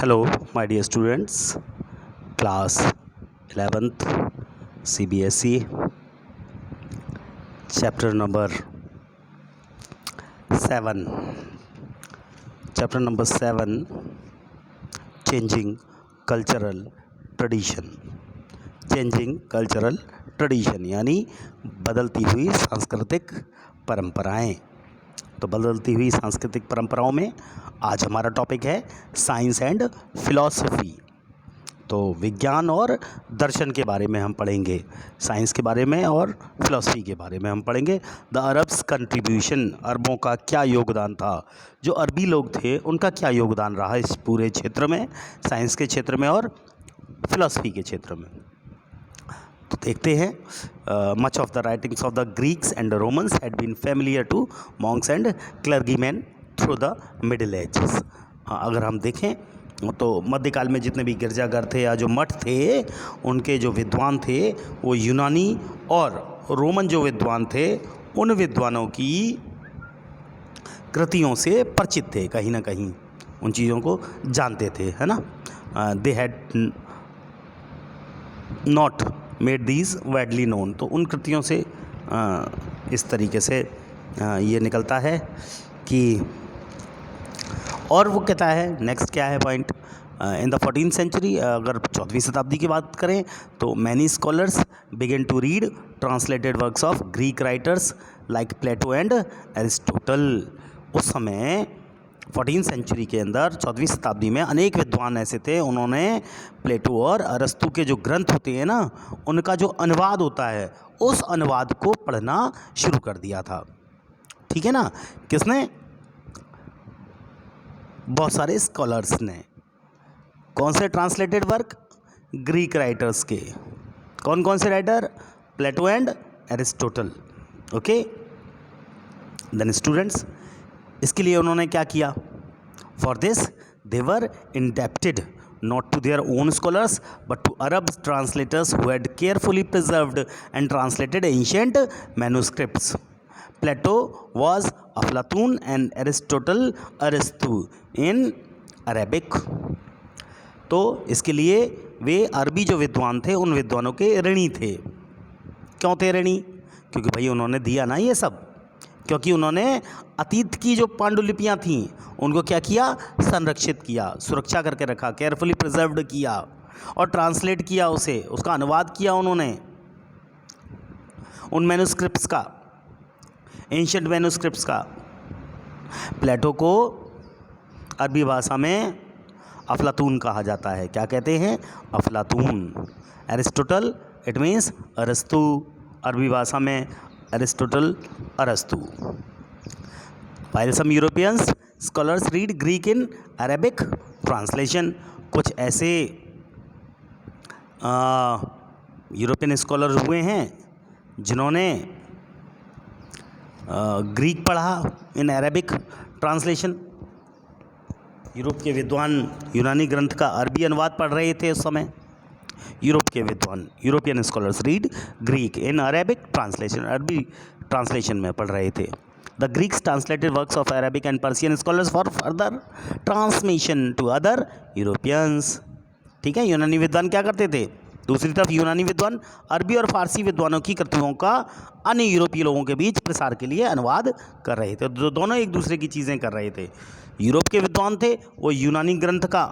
Hello, my dear students, class 11th CBSE, chapter number 7. Chapter number 7, changing cultural tradition. Changing cultural tradition यानी बदलती हुई सांस्कृतिक परंपराएं। तो बदलती हुई सांस्कृतिक परंपराओं में आज हमारा टॉपिक है साइंस एंड फिलॉसफी। तो विज्ञान और दर्शन के बारे में हम पढ़ेंगे, साइंस के बारे में और फिलॉसफी के बारे में हम पढ़ेंगे। द अरब्स कंट्रीब्यूशन, अरबों का क्या योगदान था, जो अरबी लोग थे उनका क्या योगदान रहा इस पूरे क्षेत्र में, साइंस के क्षेत्र में और फिलॉसफी के क्षेत्र में। तो देखते हैं, much of the writings of the Greeks and Romans had been familiar to monks and clergyman through the middle ages. अगर हम देखें तो मध्यकाल में जितने भी गिरजाघर थे या जो मठ थे, उनके जो विद्वान थे वो यूनानी और रोमन जो विद्वान थे उन विद्वानों की कृतियों से परिचित थे, कहीं ना कहीं उन चीज़ों को जानते थे, है ना। They had not made these widely known. तो उन कृतियों से इस तरीके से ये निकलता है कि, और वो कहता है नेक्स्ट क्या है point, in the 14th century, अगर 14वीं शताब्दी की बात करें तो many scholars begin to read translated works of Greek writers like Plato and Aristotle. उस समय 14th सेंचुरी के अंदर 14वीं शताब्दी में अनेक विद्वान ऐसे थे, उन्होंने प्लेटो और अरस्तु के जो ग्रंथ होते हैं ना, उनका जो अनुवाद होता है उस अनुवाद को पढ़ना शुरू कर दिया था। ठीक है ना। किसने? बहुत सारे स्कॉलर्स ने। कौन से ट्रांसलेटेड वर्क? ग्रीक राइटर्स के। कौन कौन से writer? Plato and Aristotle. Okay. Then students, इसके लिए उन्होंने क्या किया? For this they were indebted not to their own scholars but to Arab translators who had carefully preserved and translated ancient manuscripts. Plato was Aflatun and Aristotle Aristu in Arabic। तो इसके लिए वे अरबी जो विद्वान थे उन विद्वानों के ऋणी थे। क्यों थे ऋणी? क्योंकि भाई उन्होंने दिया ना ये सब, क्योंकि उन्होंने अतीत की जो पांडुलिपियाँ थीं उनको क्या किया? संरक्षित किया, सुरक्षा करके रखा, केयरफुली प्रिजर्व्ड किया और ट्रांसलेट किया उसे, उसका अनुवाद किया उन्होंने उन मैन्युस्क्रिप्ट्स का, एंशिएंट मैन्युस्क्रिप्ट्स का। प्लेटो को अरबी भाषा में अफलातून कहा जाता है। क्या कहते हैं? अफलातून। एरिस्टोटल, इट मीन्स अरस्तु, अरबी भाषा में एरिस्टोटल, अरस्तु। While some Europeans scholars read Greek in Arabic translation. कुछ ऐसे यूरोपियन स्कॉलर हुए हैं जिन्होंने ग्रीक पढ़ा इन अरेबिक ट्रांसलेशन। यूरोप के विद्वान यूनानी ग्रंथ का अरबी अनुवाद पढ़ रहे थे उस समय। यूरोप के विद्वान, European scholars read Greek in Arabic translation, अरबी ट्रांसलेशन में पढ़ रहे थे। The Greeks translated works of Arabic and Persian scholars for further transmission to other Europeans. ठीक है। यूनानी विद्वान क्या करते थे? दूसरी तरफ यूनानी विद्वान अरबी और फारसी विद्वानों की कृतियों का अन्य यूरोपीय लोगों के बीच प्रसार के लिए अनुवाद कर रहे थे। दोनों एक दूसरे की चीज़ें कर रहे थे। यूरोप के विद्वान थे वो यूनानी ग्रंथ का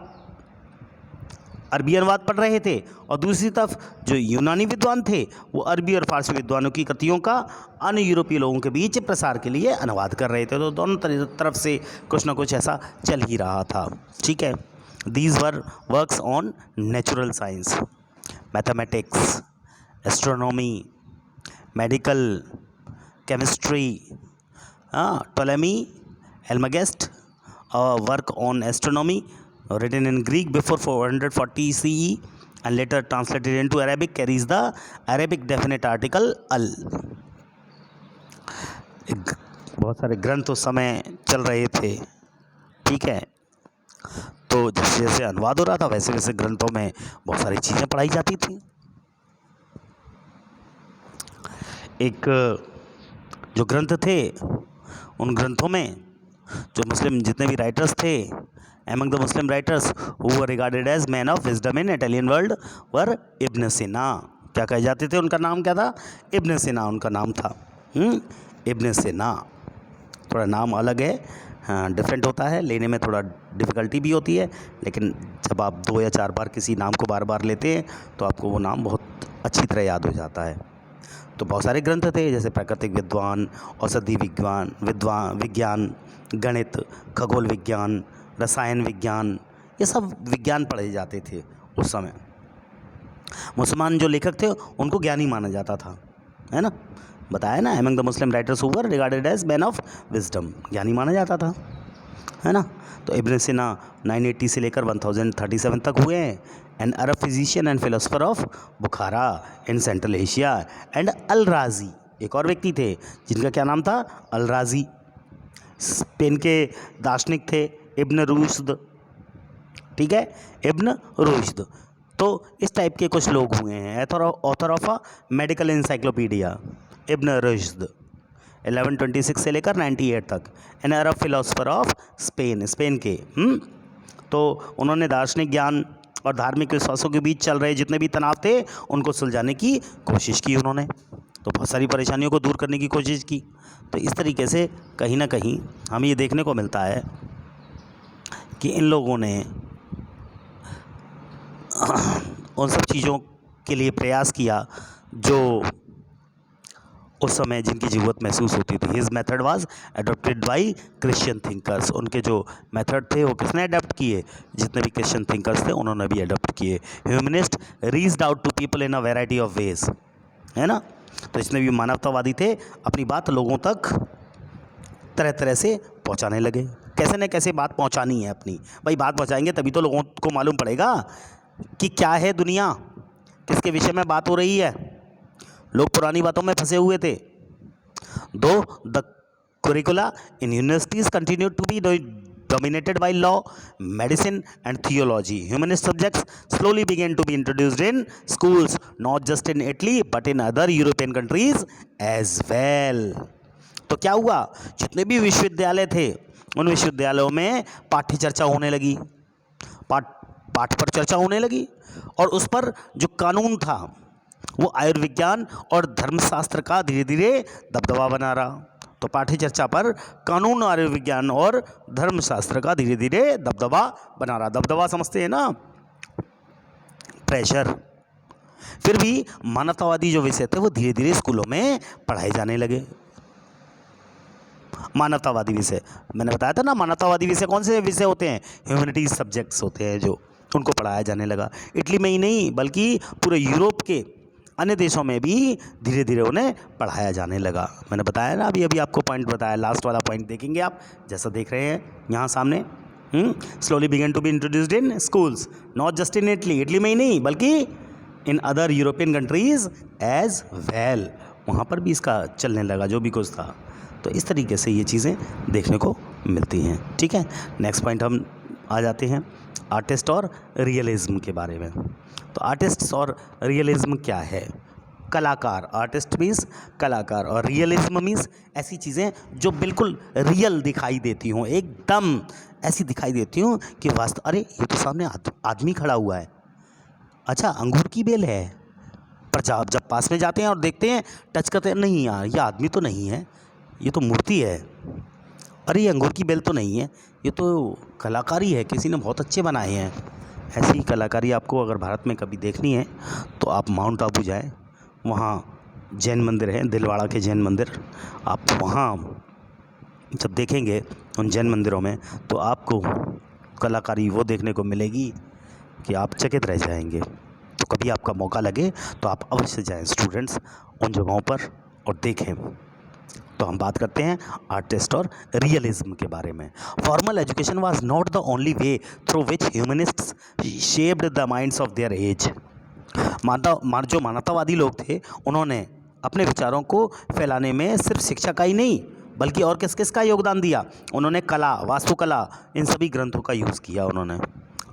अरबी अनुवाद पढ़ रहे थे, और दूसरी तरफ जो यूनानी विद्वान थे वो अरबी और फारसी विद्वानों की कृतियों का अन्य यूरोपीय लोगों के बीच प्रसार के लिए अनुवाद कर रहे थे। तो दोनों तरफ से कुछ ना कुछ ऐसा चल ही रहा था। ठीक है। These were works on natural science, mathematics, astronomy, medical, chemistry. Ptolemy, Almagest, work on astronomy written in Greek before 440 CE and later translated into Arabic carries the Arabic definite article al। बहुत सारे ग्रंथ उस समय चल रहे थे। ठीक है। तो जैसे जैसे अनुवाद हो रहा था वैसे वैसे ग्रंथों में बहुत सारी चीज़ें पढ़ाई जाती थी। एक जो ग्रंथ थे उन ग्रंथों में जो मुस्लिम जितने भी राइटर्स थे among the Muslim writers who were regarded as man of wisdom in Italian world were Ibn Sina. क्या कहे जाते थे? उनका नाम क्या था? इब्न सीना उनका नाम था। इब्न सीना। थोड़ा नाम अलग है, हाँ, डिफरेंट होता है, लेने में थोड़ा डिफ़िकल्टी भी होती है, लेकिन जब आप 2 या 4 बार किसी नाम को बार बार लेते हैं तो आपको वो नाम बहुत अच्छी तरह याद हो जाता है। तो बहुत सारे ग्रंथ थे, जैसे प्राकृतिक विद्वान, औषधि विज्ञान, गणित, खगोल विज्ञान, रसायन विज्ञान, ये सब विज्ञान पढ़े जाते थे उस समय। मुसलमान जो लेखक थे उनको ज्ञानी माना जाता था, है ना? बताया ना, among the Muslim writers who were regarded as man of wisdom, ज्ञानी माना जाता था, है ना? तो इब्न सीना 980 से लेकर 1037 तक हुए हैं। An Arab physician and philosopher of Bukhara in Central Asia. And Al Razi, एक और व्यक्ति थे जिनका क्या नाम था? अल राजी। स्पेन के दार्शनिक थे इब्न रुश्द, ठीक है, इब्न रुश्द। तो इस टाइप के कुछ लोग हुए हैं। Author of a medical encyclopaedia Ibn Rushd 1126 से लेकर 98 तक। An Arab philosopher of Spain के तो उन्होंने दार्शनिक ज्ञान और धार्मिक विश्वासों के बीच चल रहे जितने भी तनाव थे उनको सुलझाने की कोशिश की उन्होंने। तो बहुत सारी परेशानियों को दूर करने की कोशिश की। तो इस तरीके से कहीं ना कहीं हमें ये देखने को मिलता है कि इन लोगों ने उन सब चीज़ों के लिए प्रयास किया जो उस समय जिनकी ज़रूरत महसूस होती थी। His method was adopted by Christian thinkers. उनके जो मेथड थे वो किसने अडोप्ट किए? जितने भी क्रिश्चियन थिंकर्स थे उन्होंने भी अडोप्ट किए। Humanist reached out to people in a variety of ways, है ना? तो जितने भी मानवतावादी थे अपनी बात लोगों तक तरह तरह से पहुंचाने लगे। कैसे न कैसे बात पहुंचानी है अपनी, भाई बात पहुंचाएंगे तभी तो लोगों को मालूम पड़ेगा कि क्या है दुनिया, किसके विषय में बात हो रही है। लोग पुरानी बातों में फंसे हुए थे। दो the curricula in universities continue to be dominated by law, medicine and theology. Humanist subjects slowly began to be introduced in schools, not just in Italy but in other European countries as well. तो क्या हुआ? जितने भी विश्वविद्यालय थे उन विश्वविद्यालयों में पाठ्य चर्चा होने लगी, पाठ पर चर्चा होने लगी, और उस पर जो कानून था वो आयुर्विज्ञान और धर्मशास्त्र का धीरे धीरे दबदबा बना रहा। तो पाठ्य चर्चा पर कानून, आयुर्विज्ञान और धर्मशास्त्र का धीरे धीरे दबदबा बना रहा। दबदबा समझते हैं ना, प्रेशर। फिर भी मानवतावादी जो विषय थे वो धीरे धीरे स्कूलों में पढ़ाए जाने लगे। मानवतावादी विषय, मैंने बताया था ना, मानवतावादी विषय कौन से विषय होते हैं? ह्यूमैनिटीज सब्जेक्ट्स होते हैं, जो उनको पढ़ाया जाने लगा। इटली में ही नहीं बल्कि पूरे यूरोप के अन्य देशों में भी धीरे धीरे उन्हें पढ़ाया जाने लगा। मैंने बताया ना, अभी आपको पॉइंट बताया, लास्ट वाला पॉइंट देखेंगे आप, जैसा देख रहे हैं यहाँ सामने। Slowly began to be introduced in schools, not just in Italy में ही नहीं बल्कि in other European countries as well, वहाँ पर भी इसका चलने लगा जो भी कुछ था। तो इस तरीके से ये चीज़ें देखने को मिलती हैं, ठीक है। नेक्स्ट पॉइंट हम आ जाते हैं आर्टिस्ट और रियलिज्म के बारे में। तो आर्टिस्ट और रियलिज्म क्या है? कलाकार, आर्टिस्ट मीन्स कलाकार, और रियलिज्म मीन्स ऐसी चीज़ें जो बिल्कुल रियल दिखाई देती हों, एकदम ऐसी दिखाई देती हूँ कि वास्तव, अरे ये तो सामने आदमी खड़ा हुआ है, अच्छा अंगूर की बेल है, पर जब पास में जाते हैं और देखते हैं, टच करते हैं, नहीं यार ये आदमी तो नहीं है, ये तो मूर्ति है, अरे ये अंगूर की बेल तो नहीं है, ये तो कलाकारी है, किसी ने बहुत अच्छे बनाए हैं। ऐसी कलाकारी आपको अगर भारत में कभी देखनी है तो आप माउंट आबू जाएं, वहाँ जैन मंदिर है, दिलवाड़ा के जैन मंदिर, आप वहाँ जब देखेंगे उन जैन मंदिरों में तो आपको कलाकारी वो देखने को मिलेगी कि आप चकित रह जाएंगे। तो कभी आपका मौका लगे तो आप अवश्य जाएं स्टूडेंट्स उन जगहों पर और देखें। तो हम बात करते हैं आर्टिस्ट और रियलिज्म के बारे में। Formal education was not the only way through which humanists shaped the minds of their age. जो मानवतावादी लोग थे उन्होंने अपने विचारों को फैलाने में सिर्फ शिक्षा का ही नहीं बल्कि और किस किस का योगदान दिया? उन्होंने कला, वास्तुकला, इन सभी ग्रंथों का यूज़ किया उन्होंने।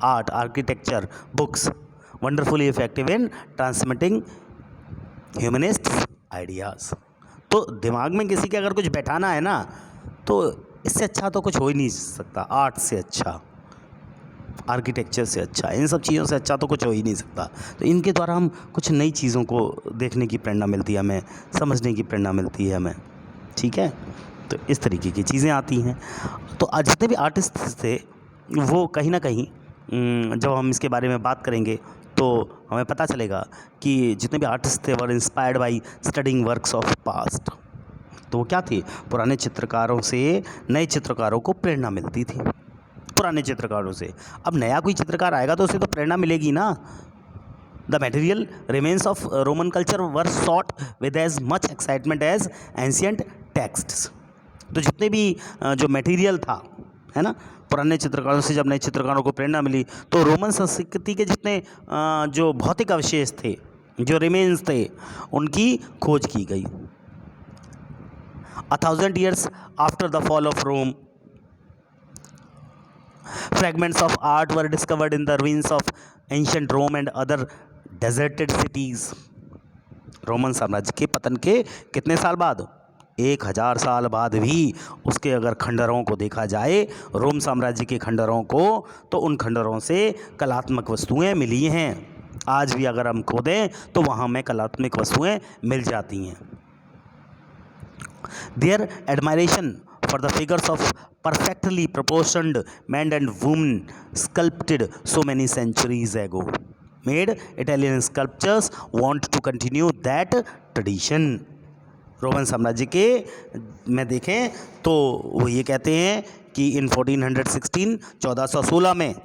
Art, architecture, books wonderfully effective in transmitting humanist ideas. तो दिमाग में किसी के अगर कुछ बैठाना है ना, तो इससे अच्छा तो कुछ हो ही नहीं सकता आर्ट से अच्छा, आर्किटेक्चर से अच्छा, इन सब चीज़ों से अच्छा तो कुछ हो ही नहीं सकता। तो इनके द्वारा हम कुछ नई चीज़ों को देखने की प्रेरणा मिलती है हमें, समझने की प्रेरणा मिलती है हमें, ठीक है। तो इस तरीके की चीज़ें आती हैं। तो आज जितने भी आर्टिस्ट थे वो कहीं ना कहीं जब हम इसके बारे में बात करेंगे तो हमें पता चलेगा कि जितने भी आर्टिस्ट थे were inspired by studying works of past. तो वो क्या थे, पुराने चित्रकारों से नए चित्रकारों को प्रेरणा मिलती थी, पुराने चित्रकारों से। अब नया कोई चित्रकार आएगा तो उसे तो प्रेरणा मिलेगी ना। The material remains of Roman culture were sought with as much excitement as ancient texts. तो जितने भी जो मटेरियल था, है ना, पुराने चित्रकारों से जब नए चित्रकारों को प्रेरणा मिली तो रोमन संस्कृति के जितने जो भौतिक अवशेष थे, जो रिमेन्स थे, उनकी खोज की गई। 1000 years after the fall of Rome, fragments of art were discovered in the ruins of ancient Rome and other deserted cities. Roman साम्राज्य के पतन के कितने साल बाद, 1000 साल बाद भी उसके अगर खंडरों को देखा जाए, रोम साम्राज्य के खंडरों को, तो उन खंडरों से कलात्मक वस्तुएं मिली हैं। आज भी अगर हम खोदें तो वहाँ हमें कलात्मक वस्तुएं मिल जाती हैं। Their admiration for the figures of perfectly proportioned men and women sculpted so many centuries ago made Italian sculptors want to continue that tradition. Roman साम्राज्य के में देखें तो वो ये कहते हैं कि इन 1416 में,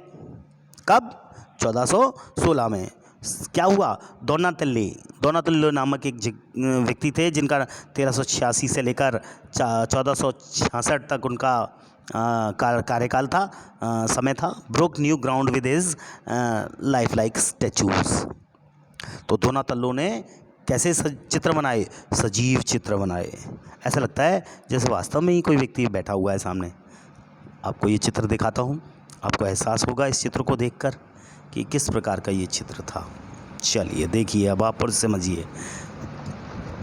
कब, 1416 में क्या हुआ, दोनातिल्लो नामक एक व्यक्ति थे जिनका 1386 से लेकर 1466 तक उनका कार्यकाल था, समय था। Broke new ground with his life like statues. तो दोनातिल्लो ने कैसे चित्र बनाए, सजीव चित्र बनाए। ऐसा लगता है जैसे वास्तव में ही कोई व्यक्ति बैठा हुआ है सामने। आपको ये चित्र दिखाता हूँ, आपको एहसास होगा इस चित्र को देखकर कि किस प्रकार का ये चित्र था। चलिए देखिए, अब आप और समझिए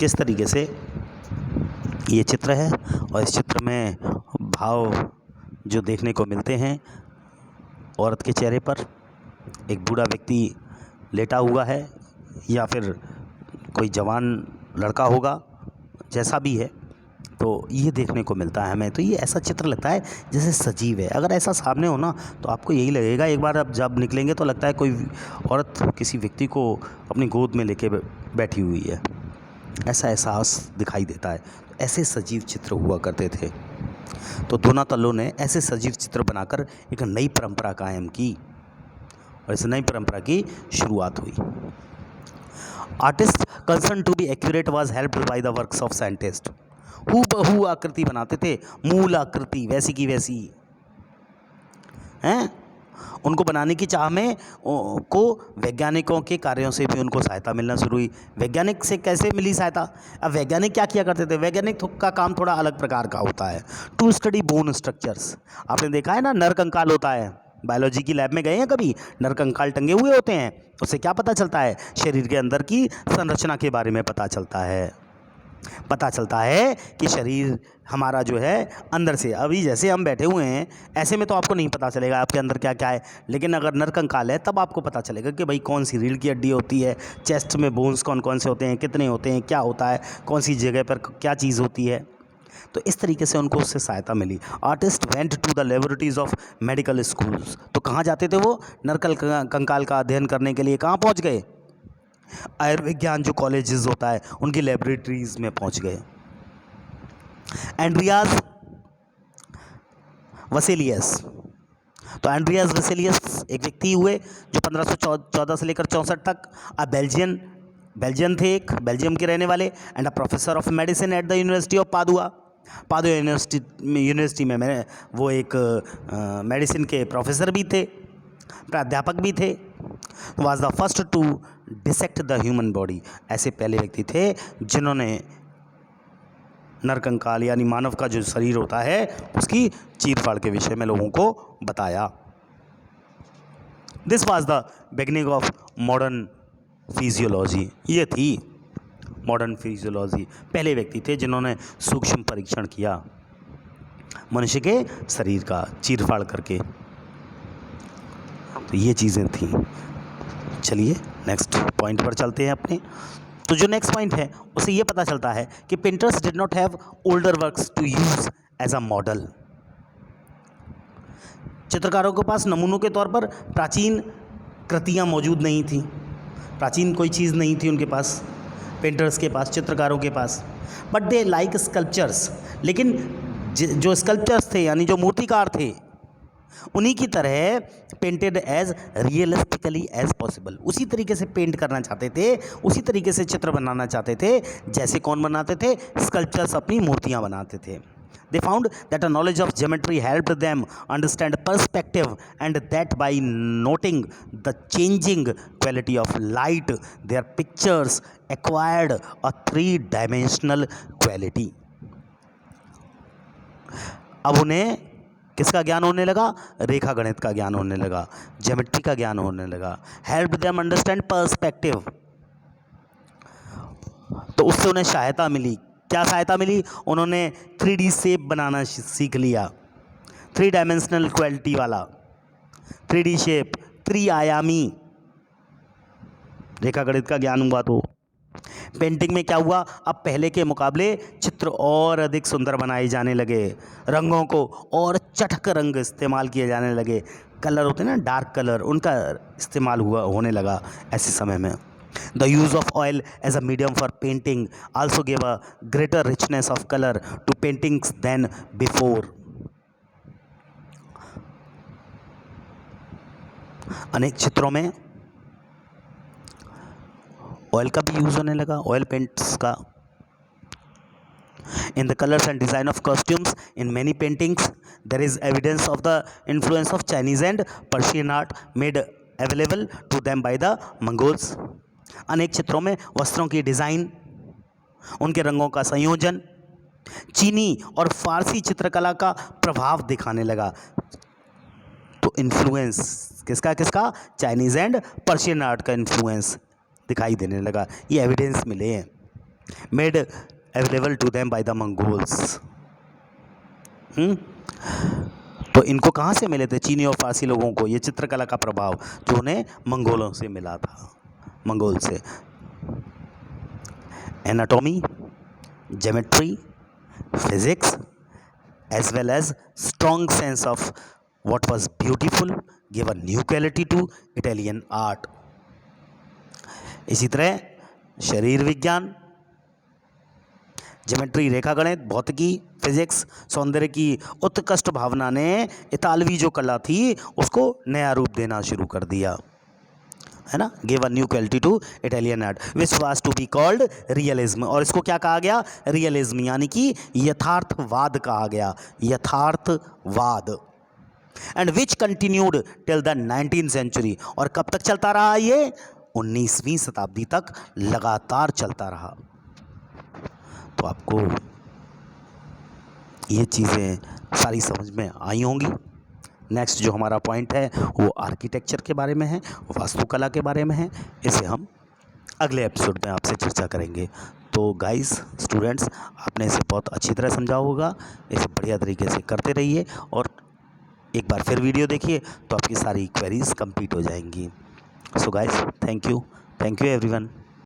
किस तरीके से ये चित्र है और इस चित्र में भाव जो देखने को मिलते हैं। औरत के चेहरे पर एक बूढ़ा व्यक्ति लेटा हुआ है या फिर कोई जवान लड़का होगा, जैसा भी है, तो ये देखने को मिलता है हमें। तो ये ऐसा चित्र लगता है जैसे सजीव है। अगर ऐसा सामने हो ना तो आपको यही लगेगा, एक बार आप जब निकलेंगे तो लगता है कोई औरत किसी व्यक्ति को अपनी गोद में लेके बैठी हुई है, ऐसा एहसास दिखाई देता है। ऐसे सजीव चित्र हुआ करते थे। तो दोनातिल्लो ने ऐसे सजीव चित्र बनाकर एक नई परंपरा कायम की और इस नई परंपरा की शुरुआत हुई। Artist concern to be accurate was helped by the works of scientist. हूबहू आकृति बनाते थे, मूल आकृति वैसी की वैसी हैं। उनको बनाने की चाह में को वैज्ञानिकों के कार्यों से भी उनको सहायता मिलना शुरू हुई। वैज्ञानिक से कैसे मिली सहायता? अब वैज्ञानिक क्या किया करते थे, वैज्ञानिक का काम थोड़ा अलग प्रकार का होता है। To study bone structures. आपने देखा है ना, नर कंकाल होता है, बायोलॉजी की लैब में गए हैं कभी, नर कंकाल टंगे हुए होते हैं, उससे क्या पता चलता है, शरीर के अंदर की संरचना के बारे में पता चलता है कि शरीर हमारा जो है अंदर से, अभी जैसे हम बैठे हुए हैं ऐसे में तो आपको नहीं पता चलेगा आपके अंदर क्या क्या है, लेकिन अगर नर कंकाल है तब आपको पता चलेगा कि भाई कौन सी रीढ़ की हड्डी होती है, चेस्ट में बोन्स कौन कौन से होते हैं, कितने होते हैं, क्या होता है, कौन सी जगह पर क्या चीज़ होती है। तो इस तरीके से उनको उससे सहायता मिली। Artist went to the laboratories of medical schools. तो कहाँ जाते थे वो, नर कंकाल का अध्ययन करने के लिए कहाँ पहुँच गए, आयुर्विज्ञान जो कॉलेजेस होता है उनकी लेबोरेटरीज में पहुंच गए। एंड्रियास वेसेलियस। तो एंड्रियास वेसेलियस एक व्यक्ति हुए जो 1514 से लेकर 64 तक बेल्जियन थे, एक बेल्जियम के रहने वाले, and a professor of medicine at the university of Padua university में वो एक मेडिसिन के प्रोफेसर भी थे, प्राध्यापक भी थे। Was the first to dissect the human body. ऐसे पहले व्यक्ति थे जिन्होंने नरकंकाल यानी मानव का जो शरीर होता है उसकी चीरफाड़ के विषय में लोगों को बताया। This was the beginning of modern physiology. ये थी मॉडर्न फिजियोलॉजी। पहले व्यक्ति थे जिन्होंने सूक्ष्म परीक्षण किया मनुष्य के शरीर का चीरफाड़ करके। तो ये चीज़ें थी। चलिए नेक्स्ट पॉइंट पर चलते हैं अपने। तो जो नेक्स्ट पॉइंट है उससे ये पता चलता है कि painters did not have older works to use as a model. चित्रकारों के पास नमूनों के तौर पर प्राचीन कृतियाँ मौजूद नहीं थी, प्राचीन कोई चीज़ नहीं थी उनके पास, पेंटर्स के पास, चित्रकारों के पास। बट दे लाइक स्कल्पचर्स, लेकिन जो स्कल्पचर्स थे यानी जो मूर्तिकार थे उन्हीं की तरह painted as realistically as possible, उसी तरीके से पेंट करना चाहते थे, उसी तरीके से चित्र बनाना चाहते थे जैसे कौन बनाते थे, स्कल्पचर्स अपनी मूर्तियाँ बनाते थे। They found that a knowledge of geometry helped them understand perspective and that by noting the changing quality of light, their pictures acquired a three-dimensional quality. अब उन्हें किसका ज्ञान होने लगा? रेखा गणित का ज्ञान होने लगा, ज्योमेट्री का ज्ञान होने लगा। Helped them understand perspective, तो उससे उन्हें सहायता मिली। क्या सहायता मिली? उन्होंने 3D शेप बनाना सीख लिया, 3 डायमेंशनल क्वालिटी वाला 3D शेप, त्रिआयामी रेखा गणित का ज्ञान हुआ। तो पेंटिंग में क्या हुआ? अब पहले के मुकाबले चित्र और अधिक सुंदर बनाए जाने लगे, रंगों को और चटक रंग इस्तेमाल किए जाने लगे, कलर होते हैं ना डार्क कलर, उनका इस्तेमाल होने लगा ऐसे समय में। The use of oil as a medium for painting also gave a greater richness of color to paintings than before. अनेक चित्रों में ऑयल का भी यूज होने लगा, ऑयल पेंट्स का। In the colors and design of costumes in many paintings, there is evidence of the influence of Chinese and Persian art made available to them by the Mongols. अनेक चित्रों में वस्त्रों की design, उनके रंगों का संयोजन चीनी और फारसी चित्रकला का प्रभाव दिखाने लगा। तो इन्फ्लुएंस किसका किसका? चाइनीज़ एंड पर्शियन आर्ट का इन्फ्लुएंस दिखाई देने लगा, ये एविडेंस मिले हैं। Made available to them by the Mongols. तो इनको कहाँ से मिले थे? चीनी और फारसी लोगों को ये चित्रकला का प्रभाव जो उन्हें मंगोलों से मिला था, मंगोल से। Anatomy, geometry, physics as well as strong sense of what was beautiful gave a new quality to Italian art. इसी तरह शरीर विज्ञान, ज्योमेट्री रेखा गणित, भौतिकी, फिजिक्स, सौंदर्य की उत्कृष्ट भावना ने इतालवी जो कला थी उसको नया रूप देना शुरू कर दिया, है ना। Give a new quality to Italian art which was to be called realism. और इसको क्या कहा गया? रियलिज्म, यानी कि यथार्थवाद कहा गया, यथार्थवाद। And which continued till the 19th century. और कब तक चलता रहा? ये 19वीं शताब्दी तक लगातार चलता रहा। तो आपको ये चीज़ें सारी समझ में आई होंगी। नेक्स्ट जो हमारा पॉइंट है वो आर्किटेक्चर के बारे में है, वास्तुकला के बारे में है। इसे हम अगले एपिसोड में आपसे चर्चा करेंगे। तो गाइस, स्टूडेंट्स, आपने इसे बहुत अच्छी तरह समझा होगा, इसे बढ़िया तरीके से करते रहिए और एक बार फिर वीडियो देखिए तो आपकी सारी क्वेरीज कंप्लीट हो जाएंगी। So guys, thank you everyone.